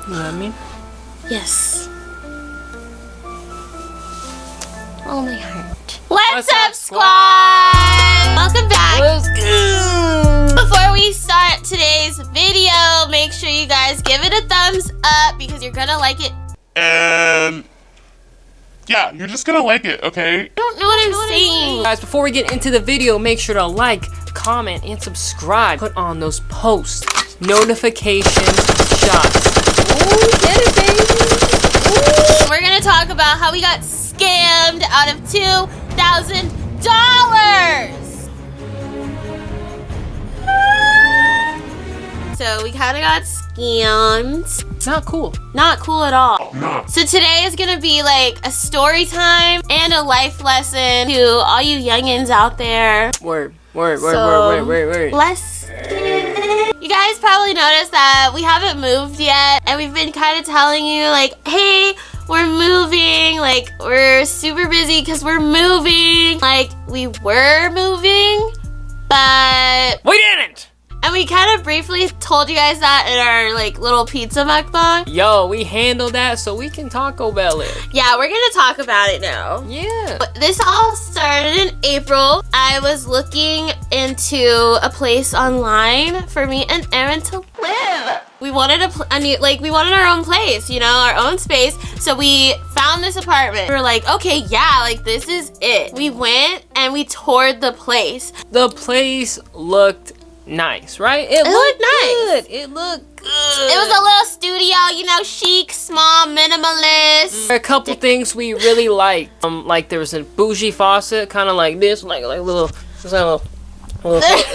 You know what I mean? Yes. Oh, my heart. What's up, squad? Welcome back. Let's go. Before we start today's video, make sure you guys give it a thumbs up because you're gonna like it. And yeah, you're just gonna like it, okay? I don't know what I'm saying. Guys, before we get into the video, make sure to like, comment, and subscribe. Put on those post notification shots. Ooh, get it, baby. Ooh. We're gonna talk about how we got scammed out of $2,000. So we kind of got scammed. It's not cool. Not cool at all. No. So today is gonna be like a story time and a life lesson to all you youngins out there. Word. Let's get it. You guys probably noticed that we haven't moved yet, and we've been kind of telling you like, hey, we're moving, like we're super busy because we're moving. Like we were moving, but We didn't! and we kind of briefly told you guys that in our like little pizza mukbang. Yo, we handled that so we can Taco Bell it. Yeah, we're gonna talk about it now. Yeah. But this all started in April. I was looking into a place online for me and Aaron to live. We wanted we wanted our own place, you know, our own space. So we found this apartment. We were like, okay, yeah, like this is it. We went and we toured the place. The place looked nice, right? It looked nice. Good. It looked good. It was a little studio, you know, chic, small, minimalist. There are a couple things we really liked. Like there was a bougie faucet, kind of like this, like little, it had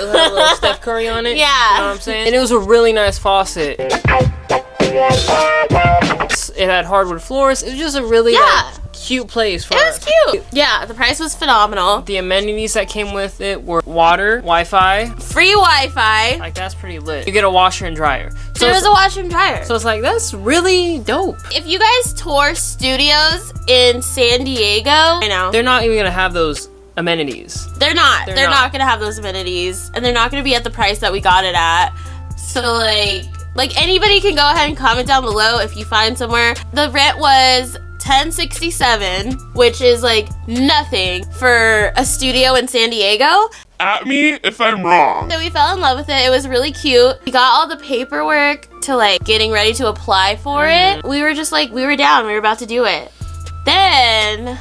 a little Steph Curry on it. Yeah. You know what I'm saying? And it was a really nice faucet. It had hardwood floors. It was just a really cute place for It us. was cute. Yeah, the price was phenomenal. The amenities that came with it were water, Wi-Fi. Free Wi-Fi. Like that's pretty lit. You get a washer and dryer. So There was a washer and dryer. So it's like, that's really dope. If you guys tour studios in San Diego, I know. They're not even gonna have those amenities. They're not. They're They're not. not gonna have those amenities. And they're not gonna be at the price that we got it at. So like anybody can go ahead and comment down below if you find somewhere. The rent was $10.67, which is like nothing for a studio in San Diego. At me if I'm wrong. So we fell in love with it. It was really cute. We got all the paperwork to like getting ready to apply for it. We were just like, we were down. We were about to do it. Then,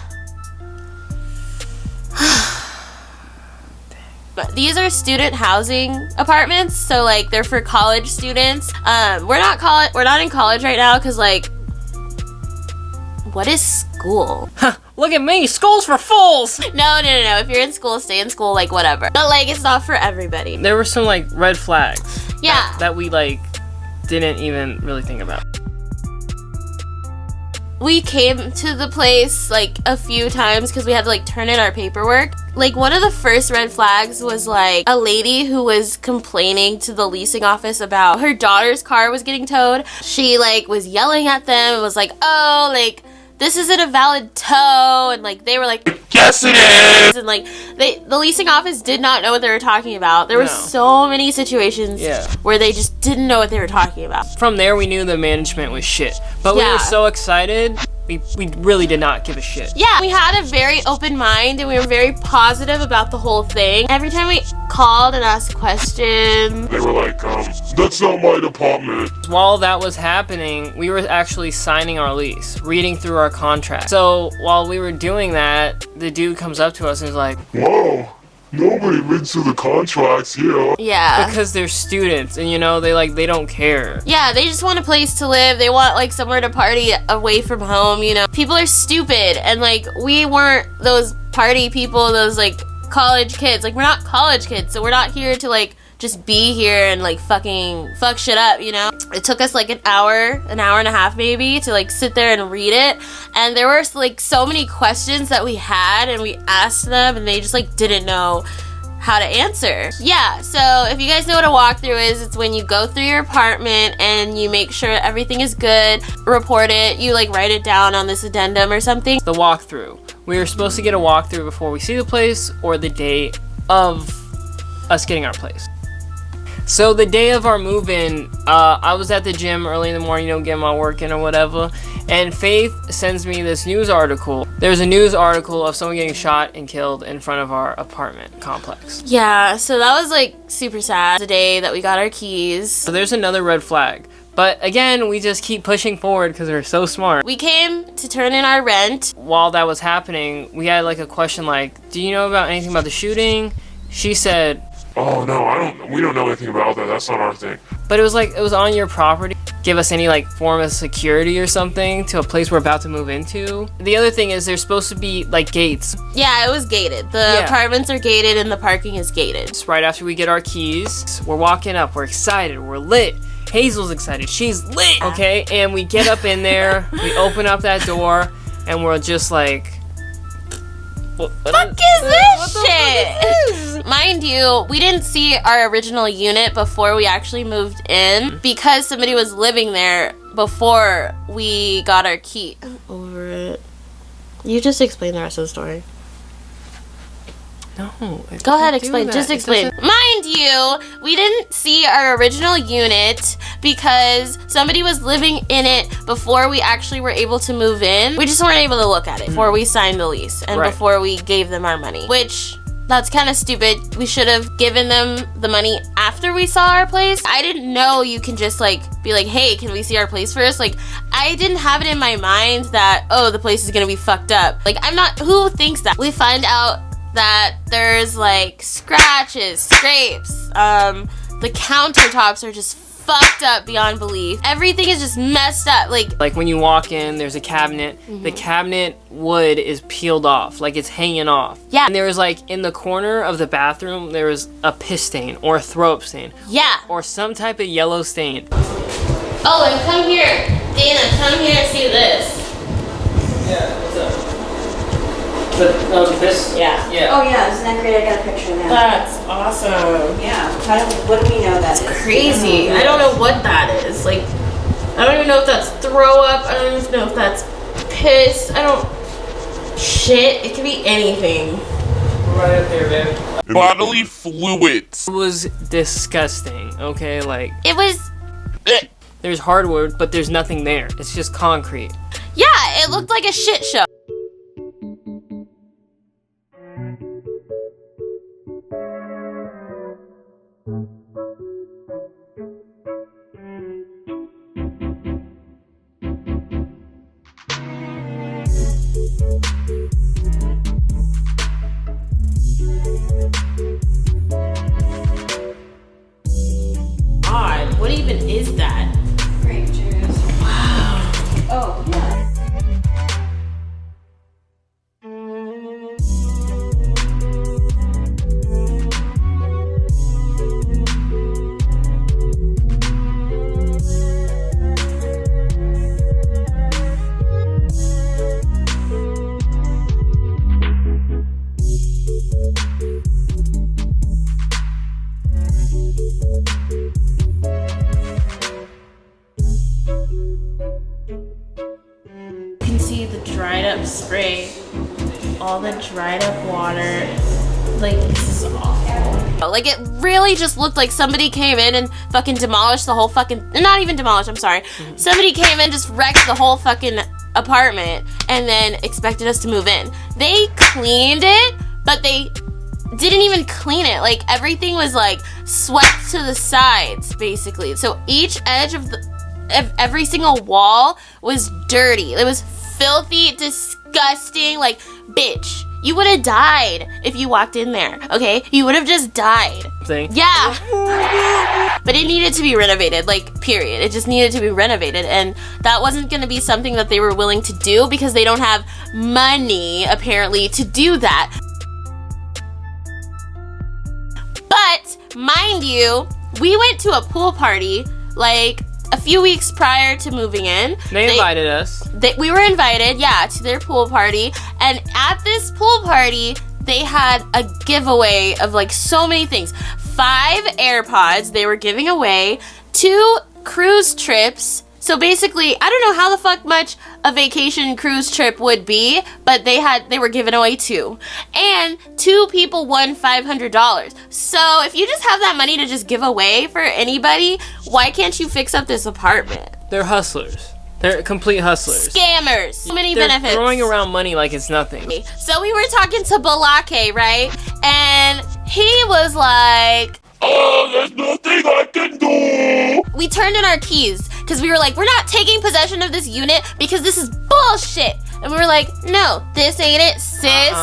but these are student housing apartments. So like they're for college students. We're not in college right now because like, what is school? Look at me, school's for fools! No. If you're in school, stay in school, like whatever. But like, it's not for everybody. There were some like red flags. Yeah. That we like didn't even really think about. We came to the place like a few times because we had to like turn in our paperwork. Like one of the first red flags was like a lady who was complaining to the leasing office about her daughter's car was getting towed. She like was yelling at them and was like, oh, like this isn't a valid tow, and like they were like, Yes it is! and like the leasing office did not know what they were talking about. There were No. so many situations where they just didn't know what they were talking about. From there, we knew the management was shit. But we Yeah. were so excited, we really did not give a shit. Yeah, we had a very open mind and we were very positive about the whole thing. Every time we called and asked questions, They were like, that's not my department. While that was happening, we were actually signing our lease, reading through our contract. So while we were doing that, the dude comes up to us and is like, Whoa, nobody reads through the contracts here. yeah. because they're students and you know, they don't care. Yeah, they just want a place to live. They want like somewhere to party away from home, you know. People are stupid and like we weren't those party people, those like college kids. Like we're not college kids, so we're not here to like just be here and like fucking fuck shit up, you know? It took us like an hour and a half maybe to like sit there and read it. And there were like so many questions that we had and we asked them and they just like didn't know how to answer. Yeah, so if you guys know what a walkthrough is, it's when you go through your apartment and you make sure everything is good, report it, you like write it down on this addendum or something. The walkthrough. We were supposed to get a walkthrough before we see the place or the day of us getting our place. So the day of our move-in, I was at the gym early in the morning, getting my work in or whatever, and Faith sends me this news article. There's a news article of someone getting shot and killed in front of our apartment complex. Yeah, so that was like super sad the day that we got our keys. So there's another red flag. But again, we just keep pushing forward because we're so smart. We came to turn in our rent. While that was happening, we had like a question like, do you know about anything about the shooting? She said, Oh no, we don't know anything about that. That's not our thing. but it was like, it was on your property. Give us any like form of security or something to a place we're about to move into. The other thing is there's supposed to be like gates. Yeah, it was gated. The apartments are gated and the parking is gated. Just right after we get our keys, we're walking up, we're excited, we're lit. Hazel's excited, she's lit, okay? And we get up in there, we open up that door, and we're just like, What is this shit? Mind you, we didn't see our original unit before we actually moved in because somebody was living there before we got our key. Over it. You just explain the rest of the story. No. Go ahead, explain. Just explain. Mind you, we didn't see our original unit because somebody was living in it before we actually were able to move in. We just weren't able to look at it before we signed the lease and before we gave them our money, which that's kind of stupid. We should have given them the money after we saw our place. I didn't know you can just like be like, hey, can we see our place first? Like, I didn't have it in my mind that, oh, the place is gonna be fucked up. Like, I'm not, who thinks that? We find out that there's like scratches, scrapes, the countertops are just fucked up beyond belief. Everything is just messed up. Like when you walk in, there's a cabinet. The cabinet wood is peeled off, like it's hanging off. Yeah. And there was like in the corner of the bathroom, there was a piss stain or a throw up stain. Yeah. Or some type of yellow stain. Oh, and come here, Dana, come here and see this. Yeah, what's up? This? Yeah. Yeah. Oh yeah, isn't that great? I got a picture of that. That's awesome. Yeah. What do we know that is? Crazy. I don't know what that is. Like, I don't even know if that's throw up. I don't even know if that's piss. I don't. Shit. It could be anything. Right up here, babe. Bodily fluids. It was disgusting, okay? Like, It was. there's hardwood, but there's nothing there. It's just concrete. Yeah, it looked like a shit show. Odd. What even is that? Grape juice. Wow. Oh yeah. You can see the dried up spray, all the dried up water. Like, this is awful. Like, it really just looked like somebody came in and fucking demolished the whole fucking, not even demolished, I'm sorry. Somebody came in, just wrecked the whole fucking apartment and then expected us to move in. They cleaned it, but they didn't even clean it. Like, everything was like swept to the sides, basically. So each edge of every single wall was dirty. It was filthy, disgusting. Like, bitch, you would have died if you walked in there, okay? You would have just died. Thing. Yeah. But it needed to be renovated, like, period. It just needed to be renovated. And that wasn't going to be something that they were willing to do because they don't have money, apparently, to do that. But, mind you, we went to a pool party, like, a few weeks prior to moving in. They invited us. We were invited, yeah, to their pool party. And at this pool party, they had a giveaway of like so many things. 5 AirPods they were giving away, 2 cruise trips. So basically, I don't know how the fuck much a vacation cruise trip would be, but they were giving away 2. And 2 people won $500. So if you just have that money to just give away for anybody, why can't you fix up this apartment? They're hustlers. They're complete hustlers. Scammers. So many They're benefits. throwing around money like it's nothing. So we were talking to Balake, right? And he was like, Oh, there's nothing I can do. we turned in our keys because we were like, we're not taking possession of this unit because this is bullshit. And we were like, no, this ain't it, sis.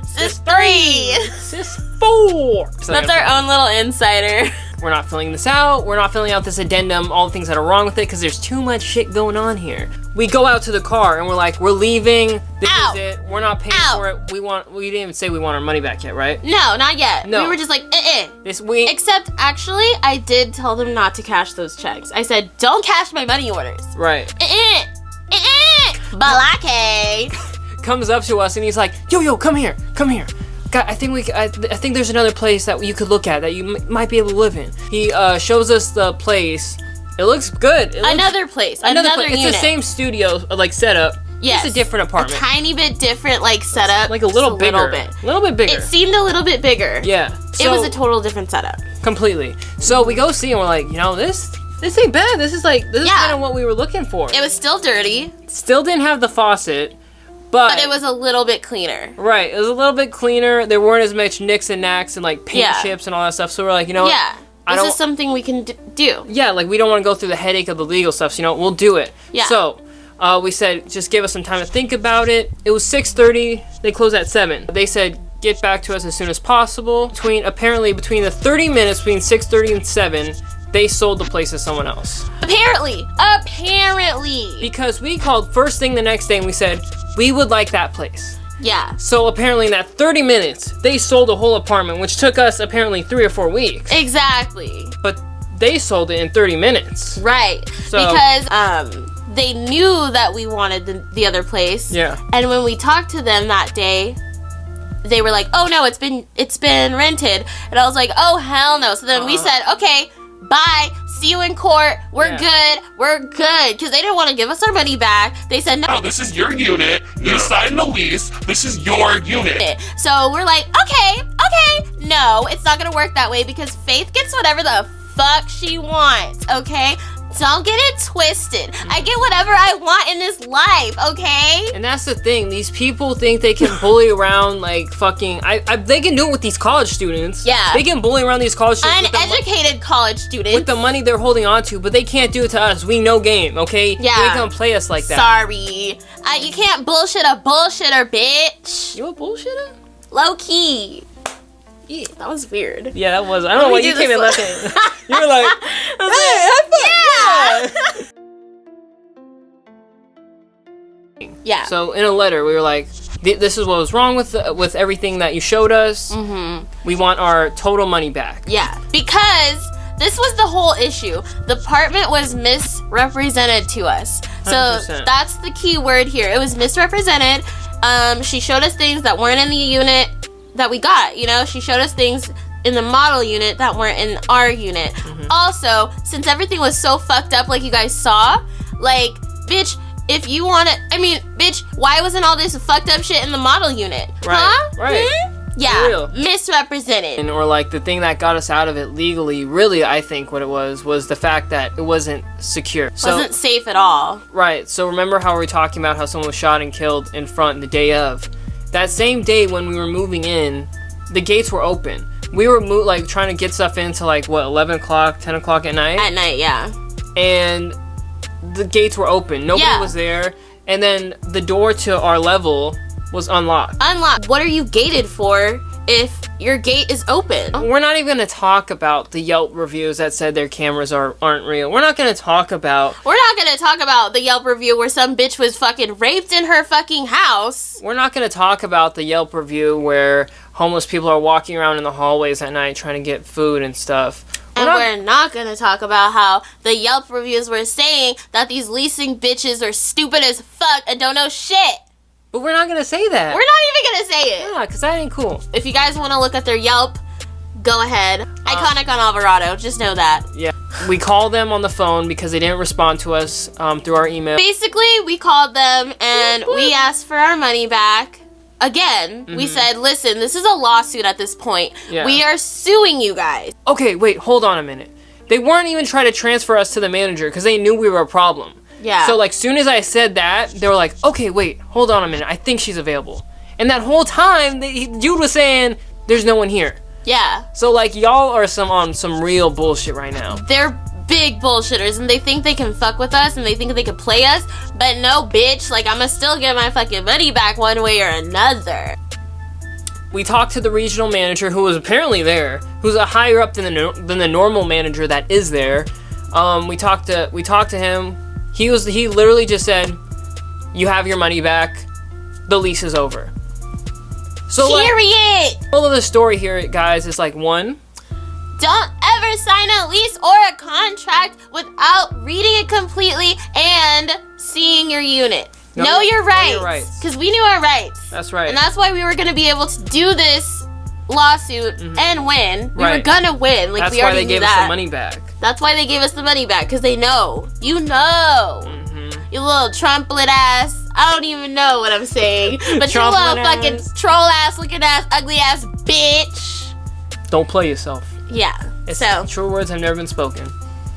Sis 3. Sis 4. That's our own little insider. We're not filling this out. We're not filling out this addendum, all the things that are wrong with it, because there's too much shit going on here. We go out to the car and we're like, we're leaving. This Ow. is it. We're not paying Ow. for it. We didn't even say we want our money back yet, right? No, not yet. No. We were just like, We Except, actually, I did tell them not to cash those checks. I said, don't cash my money orders. right. Balake. Comes up to us and he's like, yo, come here. God, I think there's another place that you could look at that you might be able to live in. He shows us the place. It looks good. Another place. Another place. unit. It's the same studio, like setup. Yes. It's a different apartment. A tiny bit different, like setup. Like a little Just bigger. A little bit bigger. It seemed a little bit bigger. Yeah. It was a total different setup. Completely. So we go see and we're like, this ain't bad. This is kind of what we were looking for. It was still dirty, Still didn't have the faucet, but it was a little bit cleaner. right. It was a little bit cleaner. There weren't as much nicks and knacks and like paint chips and all that stuff. So we're like, you know what? Yeah. This is something we can do. Yeah, like we don't want to go through the headache of the legal stuff. So, we'll do it. Yeah. So we said, just give us some time to think about it. It was 6:30. They closed at 7. They said, get back to us as soon as possible. Between the 30 minutes between 6:30 and 7, they sold the place to someone else. Apparently. Because we called first thing the next day and we said, we would like that place. Yeah. So apparently in that 30 minutes, they sold a whole apartment, which took us apparently 3 or 4 weeks. Exactly. But they sold it in 30 minutes. Right. So- Because they knew that we wanted the other place. Yeah. And when we talked to them that day, they were like, "Oh no, it's been rented." And I was like, "Oh hell no." So then we said, "Okay, bye. See you in court. We're good. Because they didn't want to give us our money back. They said, No, this is your unit. You signed the lease. This is your unit. So we're like, okay. No, it's not going to work that way because Faith gets whatever the fuck she wants, okay? Don't get it twisted. I get whatever I want in this life, okay? And that's the thing. These people think they can bully around like fucking. They can do it with these college students. Yeah. They can bully around these college students. Uneducated college students. With the money they're holding on to, but they can't do it to us. We know game, okay? Yeah. They ain't gonna play us like that. Sorry. You can't bullshit a bullshitter, bitch. You a bullshitter? Low key. Yeah. That was weird. Yeah, that was. I don't know why you came in left hand. You were like, hey, Yeah. So in a letter, we were like, "This is what was wrong with everything that you showed us. Mm-hmm. We want our total money back." Yeah, because this was the whole issue. The apartment was misrepresented to us. So 100%. that's the key word here. It was misrepresented. She showed us things that weren't in the unit that we got. She showed us things in the model unit that weren't in our unit. Mm-hmm. Also, since everything was so fucked up, like you guys saw, like, bitch. If you want to, bitch, why wasn't all this fucked up shit in the model unit? Right, huh? right. Yeah, For real. misrepresented. Or like the thing that got us out of it legally, really, I think what it was the fact that it wasn't secure. Wasn't safe at all. Right. So remember how we were talking about how someone was shot and killed in front the day of? That same day when we were moving in, the gates were open. We were trying to get stuff into 11 o'clock, 10 o'clock at night. At night, yeah. And the gates were open. Nobody was there. And then the door to our level was unlocked. Unlocked. What are you gated for if your gate is open? We're not even going to talk about the Yelp reviews that said their cameras aren't real. We're not going to talk about the Yelp review where some bitch was fucking raped in her fucking house. We're not going to talk about the Yelp review where homeless people are walking around in the hallways at night trying to get food and stuff. We're not going to talk about how the Yelp reviews were saying that these leasing bitches are stupid as fuck and don't know shit. But we're not going to say that. We're not even going to say it. Yeah, because that ain't cool. If you guys want to look at their Yelp, Go ahead. Iconic on Alvarado. Just know that. Yeah. We called them on the phone because they didn't respond to us through our email. Basically, we called them and we asked for our money back. Again, we said, listen, this is a lawsuit at this point. Yeah. We are suing you guys. Okay, wait, hold on a minute. They weren't even trying to transfer us to the manager because they knew we were a problem. Yeah. So, like, soon as I said that, they were like, okay, wait, hold on a minute. I think she's available. And that whole time, Jude was saying, there's no one here. Yeah. So, like, y'all are on some real bullshit right now. They're big bullshitters and they think they can fuck with us and they think they can play us. But no, bitch. Like, I'ma still get my fucking money back one way or another. We talked to the regional manager who was apparently there, who's a higher up than the normal manager that is there. We talked to him. He literally just said, "You have your money back. The lease is over." So Period. All of the story here, guys, is like, one, don't ever sign a lease or a contract without reading it completely and seeing your unit. Know your rights. Because we knew our rights. That's right. And that's why we were going to be able to do this lawsuit and win. We were going to win. Like, that's we why already they gave knew us that. the money back. That's why they gave us the money back. Because they know. You know. You little trumplet ass. I don't even know what I'm saying. But you little fucking troll ass, looking ass, ugly ass bitch. Don't play yourself. Yeah. So true words have never been spoken.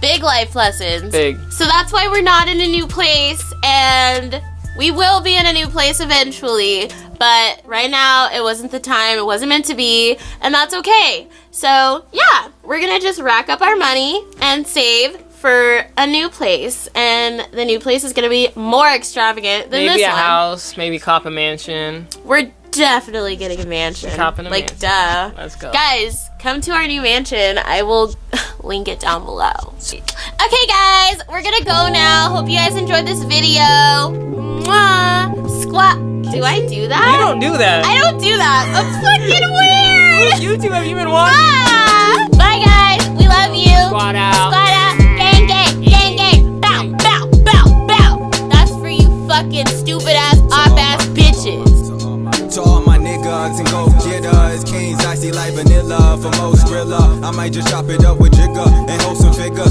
Big life lessons. Big. So that's why we're not in a new place, and we will be in a new place eventually. But right now, it wasn't the time. It wasn't meant to be, and that's okay. So yeah, we're gonna just rack up our money and save for a new place, and the new place is gonna be more extravagant than maybe this a one. House, maybe cop a mansion. We're definitely getting a mansion. Copping a like, mansion. duh. Let's go. Guys, come to our new mansion. I will link it down below. Okay, guys, we're gonna go now. Hope you guys enjoyed this video. Mwah. Squat. Do I do that? You don't do that. I don't do that. That's fucking weird. YouTube have you been watching? Ah. Bye, guys. We love you. Squad out. Squad out. Gang, gang, gang, gang. Bow, bow, bow, bow. That's for you fucking stupid ass, op ass bitches. To all my niggas and go getters, kings, icy like vanilla for most griller. I might just chop it up with jigger and hold some figures.